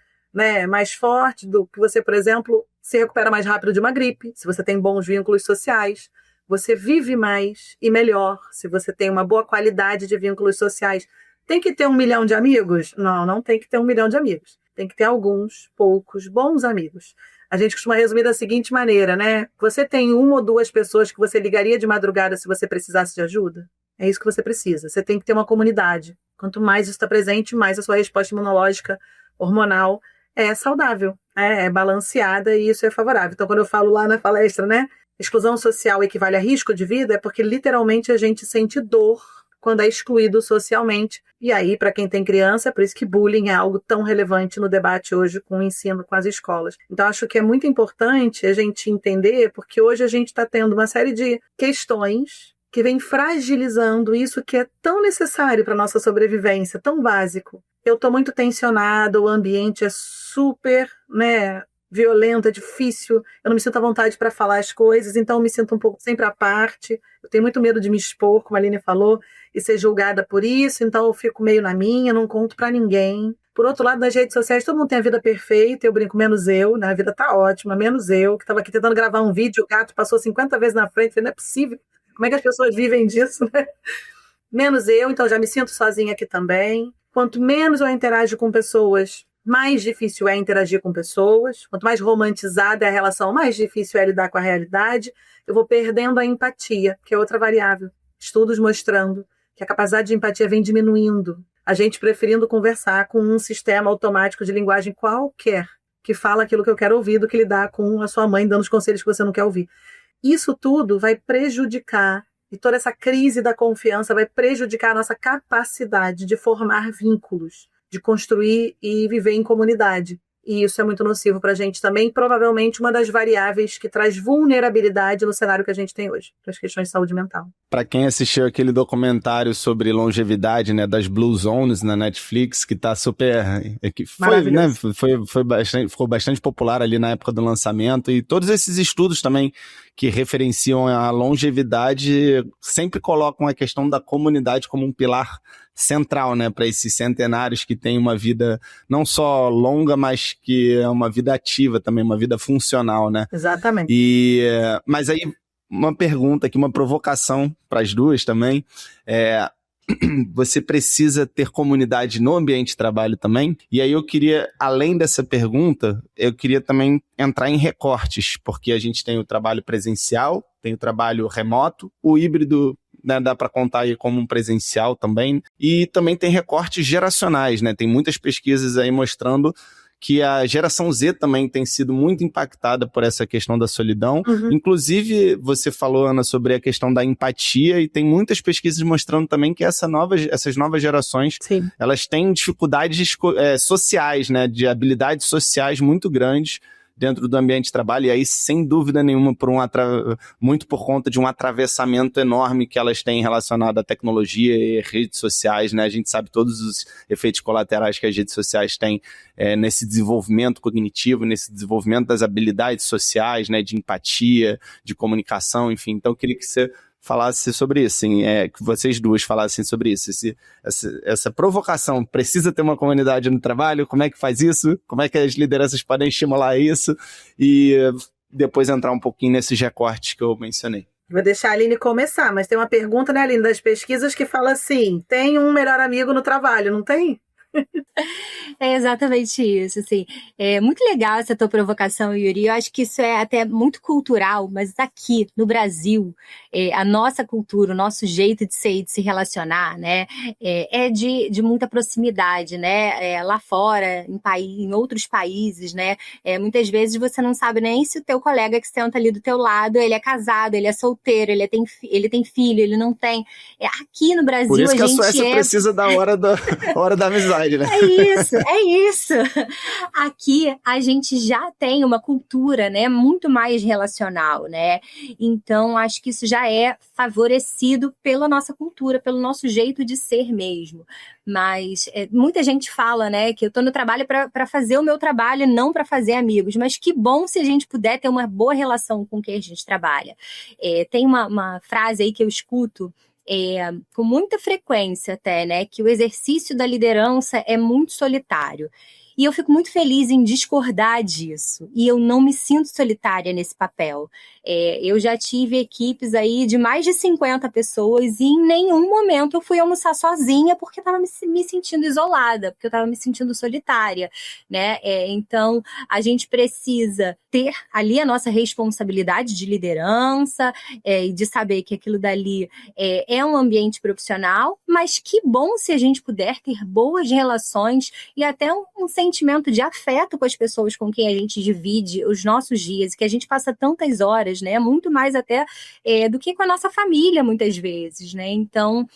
forte, do que você, por exemplo, se recupera mais rápido de uma gripe, se você tem bons vínculos sociais, você vive mais e melhor, se você tem uma boa qualidade de vínculos sociais. Tem que ter 1 milhão de amigos? Não, não tem que ter 1 milhão de amigos. Tem que ter alguns, poucos, bons amigos. A gente costuma resumir da seguinte maneira, né? Você tem 1 ou 2 pessoas que você ligaria de madrugada se você precisasse de ajuda? É isso que você precisa. Você tem que ter uma comunidade. Quanto mais isso está presente, mais a sua resposta imunológica, hormonal, é saudável, é balanceada e isso é favorável. Então, quando eu falo lá na palestra, né, exclusão social equivale a risco de vida, é porque literalmente a gente sente dor quando é excluído socialmente. E aí, para quem tem criança, é por isso que bullying é algo tão relevante no debate hoje com o ensino, com as escolas. Então, acho que é muito importante a gente entender, porque hoje a gente está tendo uma série de questões que vem fragilizando isso que é tão necessário para a nossa sobrevivência, tão básico. Eu estou muito tensionada, o ambiente é super, violento, é difícil, eu não me sinto à vontade para falar as coisas, então eu me sinto um pouco sempre à parte, eu tenho muito medo de me expor, como a Aline falou, e ser julgada por isso, então eu fico meio na minha, não conto para ninguém. Por outro lado, nas redes sociais, todo mundo tem a vida perfeita, eu brinco, menos eu, né? A vida tá ótima, menos eu, que estava aqui tentando gravar um vídeo, o gato passou 50 vezes na frente, falei, não é possível, como é que as pessoas vivem disso, né? Menos eu, então já me sinto sozinha aqui também. Quanto menos eu interajo com pessoas, mais difícil é interagir com pessoas. Quanto mais romantizada é a relação, mais difícil é lidar com a realidade. Eu vou perdendo a empatia, que é outra variável. Estudos mostrando que a capacidade de empatia vem diminuindo. A gente preferindo conversar com um sistema automático de linguagem qualquer, que fala aquilo que eu quero ouvir, do que lidar com a sua mãe dando os conselhos que você não quer ouvir. Isso tudo vai prejudicar, e toda essa crise da confiança vai prejudicar a nossa capacidade de formar vínculos, de construir e viver em comunidade. E isso é muito nocivo para a gente também, provavelmente uma das variáveis que traz vulnerabilidade no cenário que a gente tem hoje, para as questões de saúde mental. Para quem assistiu aquele documentário sobre longevidade, né, das Blue Zones na Netflix, que tá super... ficou bastante popular ali na época do lançamento, e todos esses estudos também que referenciam a longevidade sempre colocam a questão da comunidade como um pilar central, né, para esses centenários que têm uma vida não só longa, mas que é uma vida ativa também, uma vida funcional, né? Exatamente. Mas aí, uma pergunta aqui, uma provocação para as duas também, você precisa ter comunidade no ambiente de trabalho também? E aí eu queria, além dessa pergunta, eu queria também entrar em recortes, porque a gente tem o trabalho presencial, tem o trabalho remoto, o híbrido, né, dá para contar aí como um presencial também, e também tem recortes geracionais, né? Tem muitas pesquisas aí mostrando que a geração Z também tem sido muito impactada por essa questão da solidão. Inclusive, você falou, Ana, sobre a questão da empatia, e tem muitas pesquisas mostrando também que essas novas gerações, Sim. elas têm dificuldades sociais, né, de habilidades sociais muito grandes dentro do ambiente de trabalho, e aí, sem dúvida nenhuma, muito por conta de um atravessamento enorme que elas têm relacionado à tecnologia e redes sociais, né? A gente sabe todos os efeitos colaterais que as redes sociais têm nesse desenvolvimento cognitivo, nesse desenvolvimento das habilidades sociais, né? De empatia, de comunicação, enfim. Então, eu queria que você falasse sobre isso, assim, que vocês duas falassem sobre isso. Essa provocação, precisa ter uma comunidade no trabalho? Como é que faz isso? Como é que as lideranças podem estimular isso? E depois entrar um pouquinho nesses recortes que eu mencionei. Vou deixar a Aline começar, mas tem uma pergunta, né, Aline, das pesquisas que fala assim, tem um melhor amigo no trabalho, não tem? É exatamente isso, assim. É muito legal essa tua provocação, Yuri. Eu acho que isso é até muito cultural, mas aqui no Brasil, a nossa cultura, o nosso jeito de ser e de se relacionar, né, é de muita proximidade, né? Lá fora, em outros países, né? Muitas vezes você não sabe nem se o teu colega que senta ali do teu lado, ele é casado, ele é solteiro, ele tem filho, ele não tem. Aqui no Brasil, por isso que a gente Suécia precisa da hora da amizade. Né? É isso. Aqui a gente já tem uma cultura, né, muito mais relacional, né? Então acho que isso já é favorecido pela nossa cultura, pelo nosso jeito de ser mesmo. Mas muita gente fala, né, que eu tô no trabalho para fazer o meu trabalho, não para fazer amigos. Mas que bom se a gente puder ter uma boa relação com quem a gente trabalha. Tem uma frase aí que eu escuto com muita frequência até, né, que o exercício da liderança é muito solitário. E eu fico muito feliz em discordar disso. E eu não me sinto solitária nesse papel. Eu já tive equipes aí de mais de 50 pessoas e em nenhum momento eu fui almoçar sozinha porque eu estava me sentindo isolada, porque eu estava me sentindo solitária, né? Então, a gente precisa ter ali a nossa responsabilidade de liderança e de saber que aquilo dali é um ambiente profissional, mas que bom se a gente puder ter boas relações e até um sentimento de afeto com as pessoas com quem a gente divide os nossos dias, que a gente passa tantas horas, né? Muito mais até do que com a nossa família, muitas vezes, né? Então,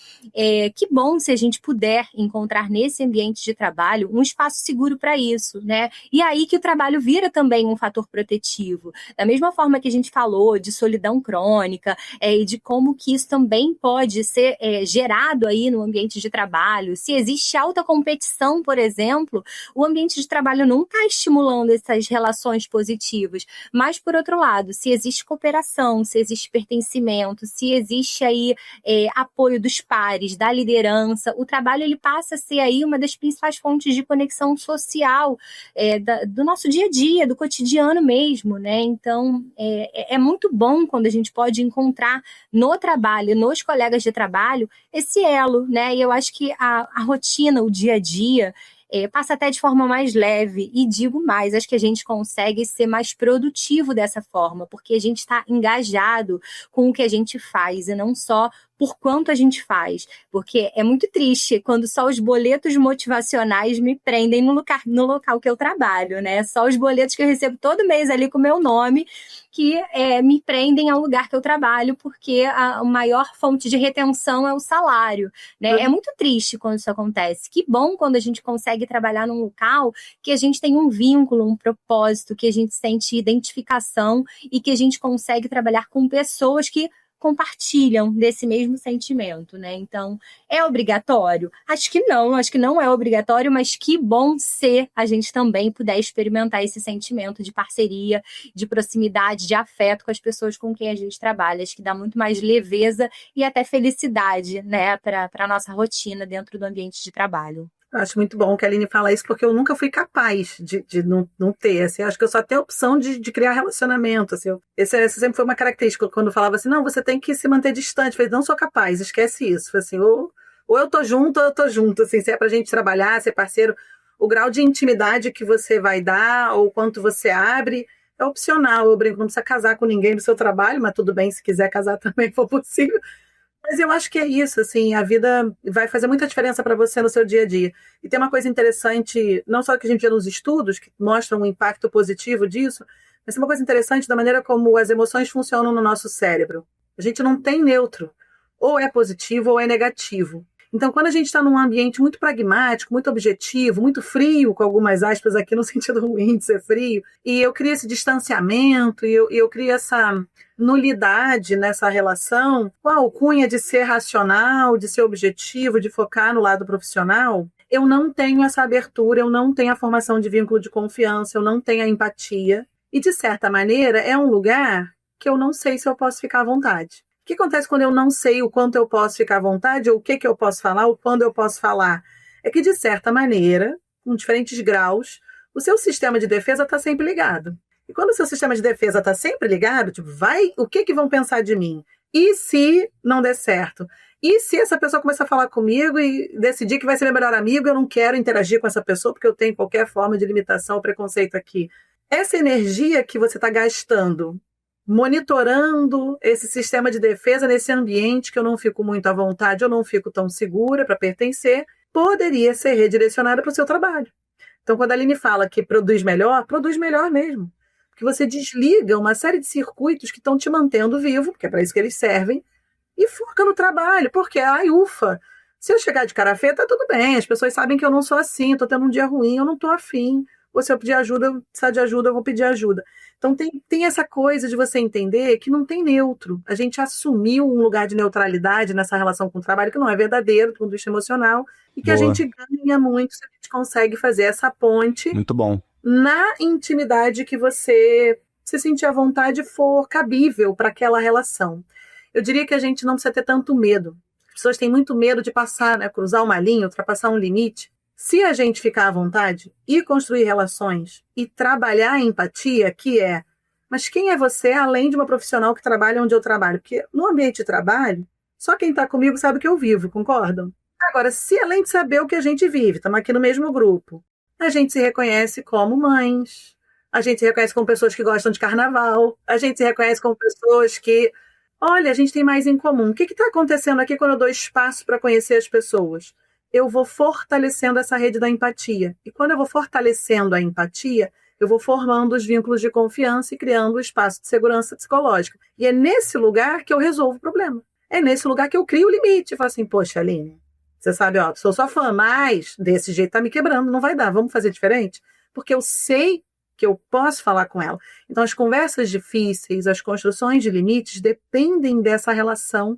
que bom se a gente puder encontrar nesse ambiente de trabalho um espaço seguro para isso, né? E aí que o trabalho vira também um fator protetivo. Da mesma forma que a gente falou de solidão crônica e de como que isso também pode ser gerado aí no ambiente de trabalho. Se existe alta competição, por exemplo, o ambiente de trabalho não está estimulando essas relações positivas. Mas, por outro lado, se existe cooperação, se existe pertencimento, se existe aí apoio dos pares, da liderança, o trabalho ele passa a ser aí uma das principais fontes de conexão social do nosso dia a dia, do cotidiano mesmo, né? Então, é muito bom quando a gente pode encontrar no trabalho, nos colegas de trabalho, esse elo, né? E eu acho que a rotina, o dia a dia, passa até de forma mais leve, e digo mais, acho que a gente consegue ser mais produtivo dessa forma, porque a gente está engajado com o que a gente faz, e não só por quanto a gente faz, porque é muito triste quando só os boletos motivacionais me prendem no local que eu trabalho, né? Só os boletos que eu recebo todo mês ali com o meu nome que me prendem ao lugar que eu trabalho, porque a maior fonte de retenção é o salário, né? É muito triste quando isso acontece. Que bom quando a gente consegue trabalhar num local que a gente tem um vínculo, um propósito, que a gente sente identificação e que a gente consegue trabalhar com pessoas que compartilham desse mesmo sentimento, né? Então, é obrigatório? Acho que não é obrigatório, mas que bom se a gente também puder experimentar esse sentimento de parceria, de proximidade, de afeto com as pessoas com quem a gente trabalha. Acho que dá muito mais leveza e até felicidade, né, para a nossa rotina dentro do ambiente de trabalho. Eu acho muito bom que a Aline fala isso, porque eu nunca fui capaz de não ter, assim, acho que eu só tenho a opção de criar relacionamento, assim, essa sempre foi uma característica, quando eu falava assim, não, você tem que se manter distante, eu falei, não sou capaz, esquece isso, falei assim, ou eu tô junto, ou eu tô junto, assim, se é pra gente trabalhar, ser parceiro, o grau de intimidade que você vai dar, ou quanto você abre, é opcional, eu brinco, não precisa casar com ninguém no seu trabalho, mas tudo bem, se quiser casar também for possível. Mas eu acho que é isso, assim, a vida vai fazer muita diferença para você no seu dia a dia. E tem uma coisa interessante, não só que a gente vê nos estudos, que mostram um impacto positivo disso, mas tem uma coisa interessante da maneira como as emoções funcionam no nosso cérebro. A gente não tem neutro. Ou é positivo ou é negativo. Então, quando a gente está num ambiente muito pragmático, muito objetivo, muito frio, com algumas aspas aqui no sentido ruim de ser frio, e eu crio esse distanciamento, e eu crio essa nulidade nessa relação, com a alcunha de ser racional, de ser objetivo, de focar no lado profissional, eu não tenho essa abertura, eu não tenho a formação de vínculo de confiança, eu não tenho a empatia. E, de certa maneira, é um lugar que eu não sei se eu posso ficar à vontade. O que acontece quando eu não sei o quanto eu posso ficar à vontade, ou o que eu posso falar, ou quando eu posso falar? É que, de certa maneira, com diferentes graus, o seu sistema de defesa está sempre ligado. E quando o seu sistema de defesa está sempre ligado, tipo, o que vão pensar de mim? E se não der certo? E se essa pessoa começar a falar comigo e decidir que vai ser meu melhor amigo, eu não quero interagir com essa pessoa porque eu tenho qualquer forma de limitação ou preconceito aqui. Essa energia que você está gastando monitorando esse sistema de defesa nesse ambiente que eu não fico muito à vontade, eu não fico tão segura para pertencer, poderia ser redirecionada para o seu trabalho. Então, quando a Aline fala que produz melhor mesmo. Porque você desliga uma série de circuitos que estão te mantendo vivo, porque é para isso que eles servem, e foca no trabalho, porque, ufa, se eu chegar de cara feia, tá tudo bem, as pessoas sabem que eu não sou assim, estou tendo um dia ruim, eu não estou afim. Ou se eu pedir ajuda, eu precisar de ajuda, eu vou pedir ajuda. Então tem essa coisa de você entender que não tem neutro. A gente assumiu um lugar de neutralidade nessa relação com o trabalho que não é verdadeiro, do ponto de vista emocional, e que a gente ganha muito se a gente consegue fazer essa ponte. Muito bom. Na intimidade que você se sentir à vontade for cabível para aquela relação. Eu diria que a gente não precisa ter tanto medo. As pessoas têm muito medo de passar, né, cruzar uma linha, ultrapassar um limite. Se a gente ficar à vontade e construir relações e trabalhar a empatia, que é, mas quem é você além de uma profissional que trabalha onde eu trabalho? Porque no ambiente de trabalho, só quem está comigo sabe o que eu vivo, concordam? Agora, se além de saber o que a gente vive, estamos aqui no mesmo grupo, a gente se reconhece como mães, a gente se reconhece como pessoas que gostam de carnaval, a gente se reconhece como pessoas que, olha, a gente tem mais em comum. O que está acontecendo aqui quando eu dou espaço para conhecer as pessoas? Eu vou fortalecendo essa rede da empatia. E quando eu vou fortalecendo a empatia, eu vou formando os vínculos de confiança e criando o espaço de segurança psicológica. E é nesse lugar que eu resolvo o problema. É nesse lugar que eu crio o limite. Eu falo assim, poxa, Aline, você sabe, sou sua fã, mas desse jeito tá me quebrando, não vai dar, vamos fazer diferente? Porque eu sei que eu posso falar com ela. Então, as conversas difíceis, as construções de limites dependem dessa relação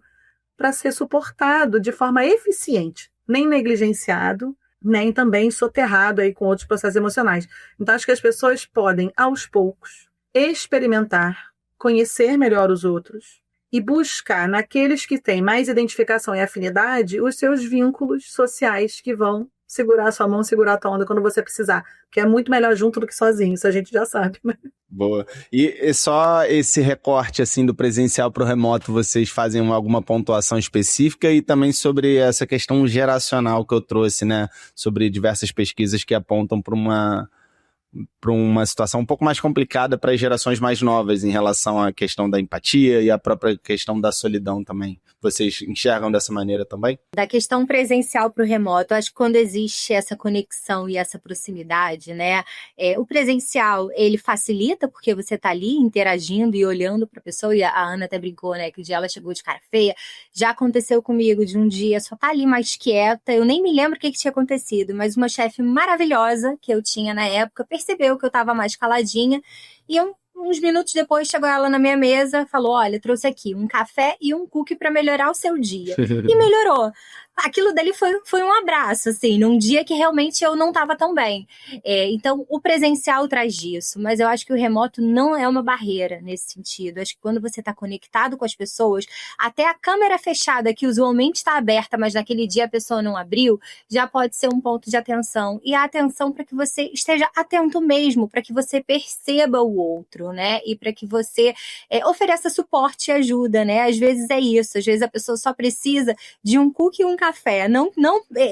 para ser suportado de forma eficiente. Nem negligenciado, nem também soterrado aí com outros processos emocionais. Então, acho que as pessoas podem, aos poucos, experimentar, conhecer melhor os outros e buscar naqueles que têm mais identificação e afinidade os seus vínculos sociais que vão segurar a sua mão, segurar a tua onda quando você precisar. Que é muito melhor junto do que sozinho, isso a gente já sabe. Boa. E só esse recorte assim do presencial para o remoto, vocês fazem alguma pontuação específica? E também sobre essa questão geracional que eu trouxe, né? Sobre diversas pesquisas que apontam para uma situação um pouco mais complicada para as gerações mais novas em relação à questão da empatia e à própria questão da solidão também. Vocês enxergam dessa maneira também? Da questão presencial para o remoto, acho que quando existe essa conexão e essa proximidade, né, o presencial, ele facilita porque você está ali interagindo e olhando para a pessoa, e a Ana até brincou, né, que o dia ela chegou de cara feia. Já aconteceu comigo de um dia só tá ali mais quieta, eu nem me lembro o que tinha acontecido, mas uma chefe maravilhosa que eu tinha na época percebeu que eu estava mais caladinha e uns minutos depois chegou ela na minha mesa, falou, olha, trouxe aqui um café e um cookie para melhorar o seu dia. E melhorou. Aquilo dali foi um abraço, assim, num dia que realmente eu não estava tão bem. Então, o presencial traz disso, mas eu acho que o remoto não é uma barreira nesse sentido. Acho que quando você está conectado com as pessoas, até a câmera fechada, que usualmente está aberta, mas naquele dia a pessoa não abriu, já pode ser um ponto de atenção. E a atenção para que você esteja atento mesmo, para que você perceba o outro, né? E para que você ofereça suporte e ajuda, né? Às vezes é isso, às vezes a pessoa só precisa de um cookie e um café café, não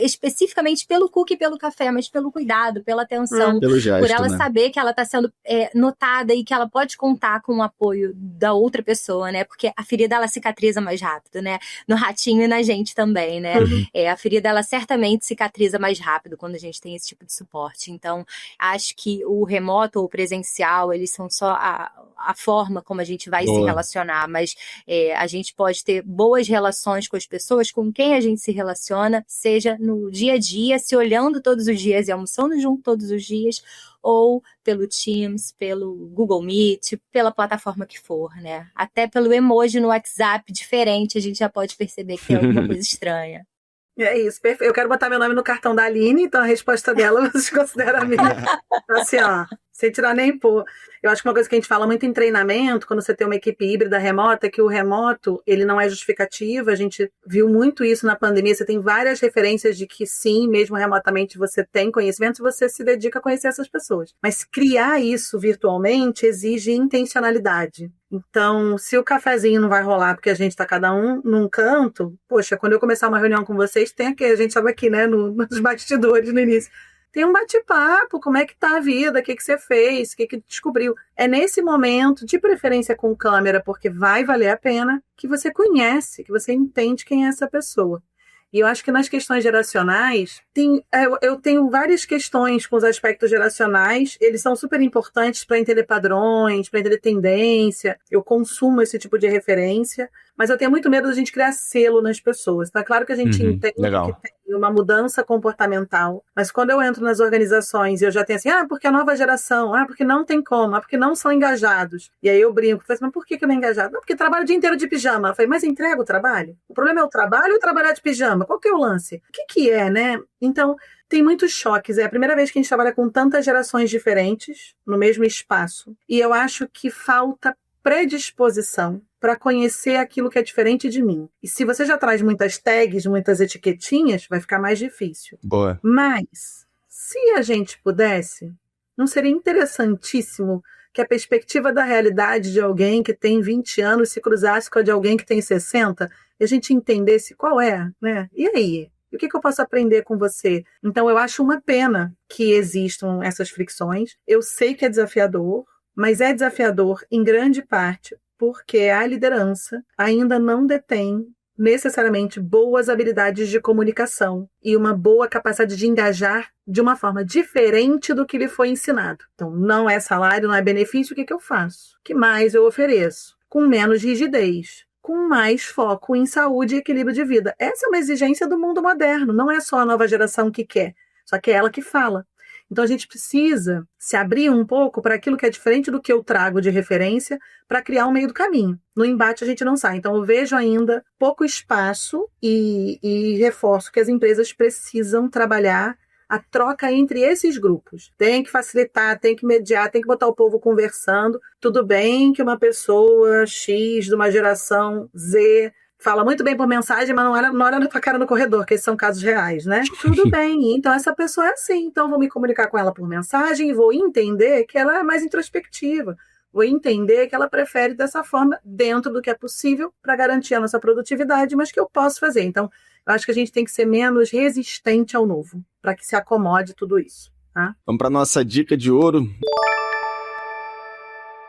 especificamente pelo cookie e pelo café, mas pelo cuidado, pela atenção, pelo gesto, por ela né? saber que ela está sendo notada e que ela pode contar com o apoio da outra pessoa, né? Porque a ferida, ela cicatriza mais rápido, né? No ratinho e na gente também, né? A ferida, ela certamente cicatriza mais rápido quando a gente tem esse tipo de suporte. Então, acho que o remoto ou o presencial, eles são só a forma como a gente vai se relacionar, mas a gente pode ter boas relações com as pessoas com quem a gente se relaciona, seja no dia a dia, se olhando todos os dias e almoçando junto todos os dias, ou pelo Teams, pelo Google Meet, pela plataforma que for, né? Até pelo emoji no WhatsApp diferente, a gente já pode perceber que tem alguma coisa estranha. É isso, perfeito. Eu quero botar meu nome no cartão da Aline, então a resposta dela vocês consideram a minha. Assim, ó, sem tirar nem pôr. Eu acho que uma coisa que a gente fala muito em treinamento, quando você tem uma equipe híbrida remota, é que o remoto, ele não é justificativa. A gente viu muito isso na pandemia. Você tem várias referências de que sim, mesmo remotamente você tem conhecimento e você se dedica a conhecer essas pessoas. Mas criar isso virtualmente exige intencionalidade. Então, se o cafezinho não vai rolar porque a gente está cada um num canto, poxa, quando eu começar uma reunião com vocês, tem aqui, a gente estava aqui, né, nos bastidores no início. Tem um bate-papo, como é que tá a vida, o que você fez, o que descobriu. É nesse momento, de preferência com câmera, porque vai valer a pena, que você conhece, que você entende quem é essa pessoa. E eu acho que nas questões geracionais, eu tenho várias questões com os aspectos geracionais, eles são super importantes para entender padrões, para entender tendência, eu consumo esse tipo de referência, mas eu tenho muito medo de a gente criar selo nas pessoas. Tá claro que a gente entende que tem uma mudança comportamental, mas quando eu entro nas organizações e eu já tenho assim, porque a nova geração, porque não tem como, porque não são engajados. E aí eu brinco, mas por que não é engajado? Não, porque trabalha o dia inteiro de pijama. Eu falei, mas entrega o trabalho? O problema é o trabalho ou trabalhar de pijama? Qual que é o lance? O que é, né? Então, tem muitos choques. É a primeira vez que a gente trabalha com tantas gerações diferentes no mesmo espaço. E eu acho que falta predisposição para conhecer aquilo que é diferente de mim. E se você já traz muitas tags, muitas etiquetinhas, vai ficar mais difícil. Boa. Mas, se a gente pudesse, não seria interessantíssimo que a perspectiva da realidade de alguém que tem 20 anos se cruzasse com a de alguém que tem 60 e a gente entendesse qual é, né? E aí? E o que eu posso aprender com você? Então, eu acho uma pena que existam essas fricções. Eu sei que é desafiador, mas é desafiador em grande parte porque a liderança ainda não detém necessariamente boas habilidades de comunicação e uma boa capacidade de engajar de uma forma diferente do que lhe foi ensinado. Então, não é salário, não é benefício, o que eu faço? O que mais eu ofereço? Com menos rigidez, com mais foco em saúde e equilíbrio de vida. Essa é uma exigência do mundo moderno, não é só a nova geração que quer, só que é ela que fala. Então, a gente precisa se abrir um pouco para aquilo que é diferente do que eu trago de referência para criar um meio do caminho. No embate, a gente não sai. Então, eu vejo ainda pouco espaço e reforço que as empresas precisam trabalhar a troca entre esses grupos. Tem que facilitar, tem que mediar, tem que botar o povo conversando. Tudo bem que uma pessoa X de uma geração Z fala muito bem por mensagem, mas não olha na tua cara no corredor, que esses são casos reais, né? Tudo bem, então essa pessoa é assim, então vou me comunicar com ela por mensagem e vou entender que ela é mais introspectiva, vou entender que ela prefere dessa forma dentro do que é possível para garantir a nossa produtividade, mas que eu posso fazer. Então, eu acho que a gente tem que ser menos resistente ao novo, para que se acomode tudo isso. Tá? Vamos para nossa dica de ouro.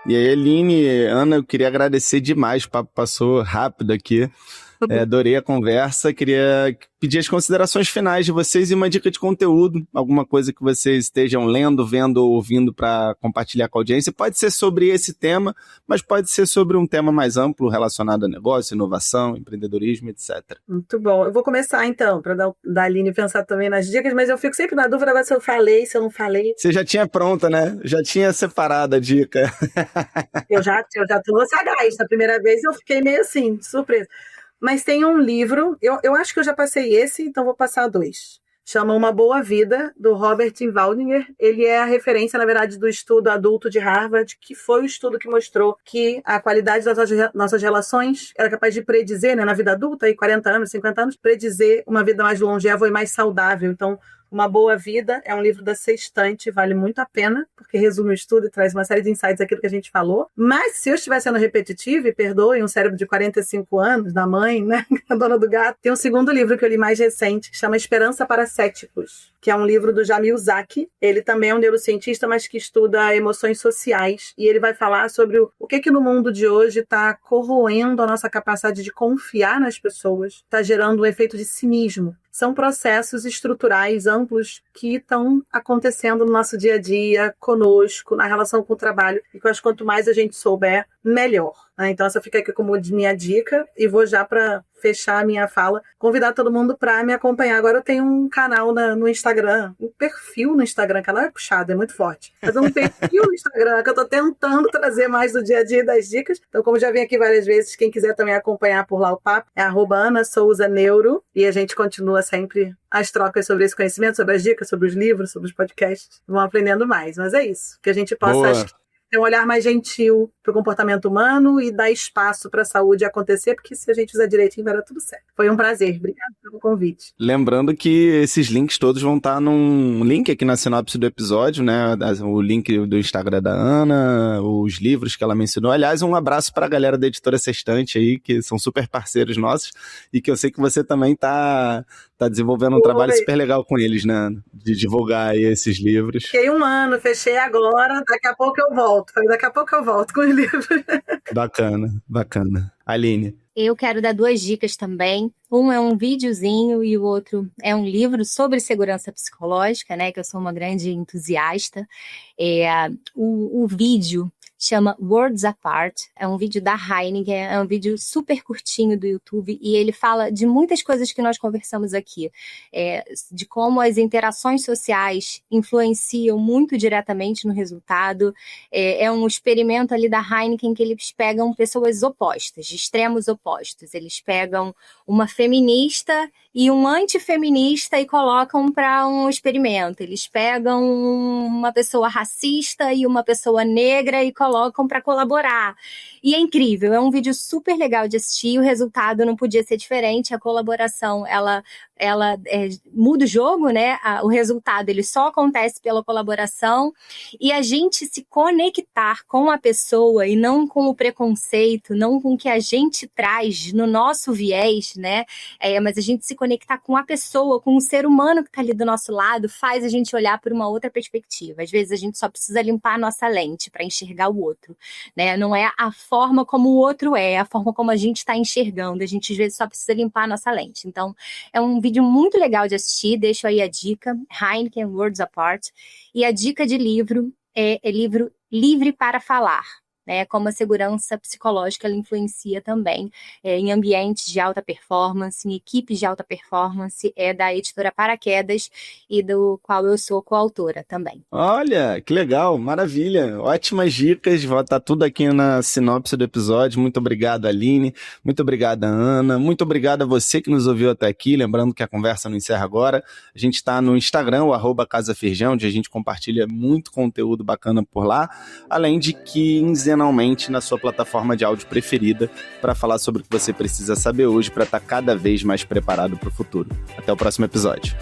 E aí, Aline, Ana, eu queria agradecer demais, o papo passou rápido aqui, adorei a conversa, queria pedir as considerações finais de vocês e uma dica de conteúdo, alguma coisa que vocês estejam lendo, vendo ou ouvindo para compartilhar com a audiência. Pode ser sobre esse tema, mas pode ser sobre um tema mais amplo relacionado a negócio, inovação, empreendedorismo, etc. Muito bom. Eu vou começar então, para dar a Aline pensar também nas dicas, mas eu fico sempre na dúvida agora se eu falei, se eu não falei. Você já tinha pronta, né? Já tinha separado a dica. Eu já tô sagaz. Da primeira vez eu fiquei meio assim, de surpresa. Mas tem um livro, eu acho que eu já passei esse, então vou passar 2. Chama Uma Boa Vida, do Robert Waldinger. Ele é a referência, na verdade, do estudo adulto de Harvard, que foi o estudo que mostrou que a qualidade das nossas relações era capaz de predizer, né, na vida adulta, aí 40 anos, 50 anos, predizer uma vida mais longeva e mais saudável. Então, Uma Boa Vida, é um livro da Sextante, vale muito a pena, porque resume o estudo e traz uma série de insights daquilo que a gente falou. Mas se eu estiver sendo repetitivo, e perdoem um cérebro de 45 anos, da mãe, né, a dona do gato, tem um segundo livro que eu li mais recente, que chama Esperança para Céticos, que é um livro do Jamil Zaki. Ele também é um neurocientista, mas que estuda emoções sociais, e ele vai falar sobre o que no mundo de hoje está corroendo a nossa capacidade de confiar nas pessoas, está gerando um efeito de cinismo. São processos estruturais amplos que estão acontecendo no nosso dia a dia, conosco, na relação com o trabalho, e que eu acho que quanto mais a gente souber, melhor. Então essa fica aqui como minha dica, e vou já para fechar a minha fala, convidar todo mundo para me acompanhar. Agora eu tenho um canal no Instagram, um perfil no Instagram, canal é puxado, é muito forte, mas um perfil no Instagram que eu estou tentando trazer mais do dia a dia das dicas. Então, como já vim aqui várias vezes, quem quiser também acompanhar por lá o papo, é @AnaSouzaNeuro, e a gente continua sempre as trocas sobre esse conhecimento, sobre as dicas, sobre os livros, sobre os podcasts. Vão aprendendo mais, mas é isso, que a gente possa ter um olhar mais gentil para o comportamento humano e dar espaço para a saúde acontecer, porque se a gente usar direitinho vai dar tudo certo. Foi um prazer, obrigada pelo convite. Lembrando que esses links todos vão estar num link aqui na sinopse do episódio, né? O link do Instagram da Ana, os livros que ela mencionou. Aliás, um abraço para a galera da Editora Sextante aí, que são super parceiros nossos, e que eu sei que você também tá desenvolvendo um trabalho super legal com eles, né? De divulgar aí esses livros. Fiquei 1 ano, fechei agora, daqui a pouco eu volto. Daqui a pouco eu volto com os livros. Bacana. Aline. Eu quero dar 2 dicas também. Um é um videozinho e o outro é um livro sobre segurança psicológica, né? Que eu sou uma grande entusiasta. O vídeo chama Worlds Apart, é um vídeo da Heineken, é um vídeo super curtinho do YouTube, e ele fala de muitas coisas que nós conversamos aqui, de como as interações sociais influenciam muito diretamente no resultado. É um experimento ali da Heineken que eles pegam pessoas opostas, de extremos opostos. Eles pegam uma feminista e um antifeminista e colocam para um experimento. Eles pegam uma pessoa racista e uma pessoa negra e colocam para colaborar. E é incrível, é um vídeo super legal de assistir, o resultado não podia ser diferente, a colaboração, ela muda o jogo, né? O resultado, ele só acontece pela colaboração, e a gente se conectar com a pessoa e não com o preconceito, não com o que a gente traz no nosso viés, né? Mas a gente se conectar com a pessoa, com o ser humano que está ali do nosso lado, faz a gente olhar por uma outra perspectiva. Às vezes a gente só precisa limpar a nossa lente para enxergar o outro, né? Não é a forma como o outro é a forma como a gente está enxergando. A gente às vezes só precisa limpar a nossa lente. Então, é um vídeo muito legal de assistir, deixo aí a dica, Heineken Worlds Apart. E a dica de livro é livro Livre para Falar, né? Como a segurança psicológica ela influencia também em ambientes de alta performance, em equipes de alta performance, é da editora Paraquedas e do qual eu sou coautora também. Olha, que legal, maravilha, ótimas dicas, vai estar tudo aqui na sinopse do episódio. Muito obrigado, Aline, muito obrigado, Ana, muito obrigado a você que nos ouviu até aqui, lembrando que a conversa não encerra agora, a gente está no Instagram, o @CasaFeijão, onde a gente compartilha muito conteúdo bacana por lá, além de quinzenalmente na sua plataforma de áudio preferida para falar sobre o que você precisa saber hoje para estar cada vez mais preparado para o futuro. Até o próximo episódio.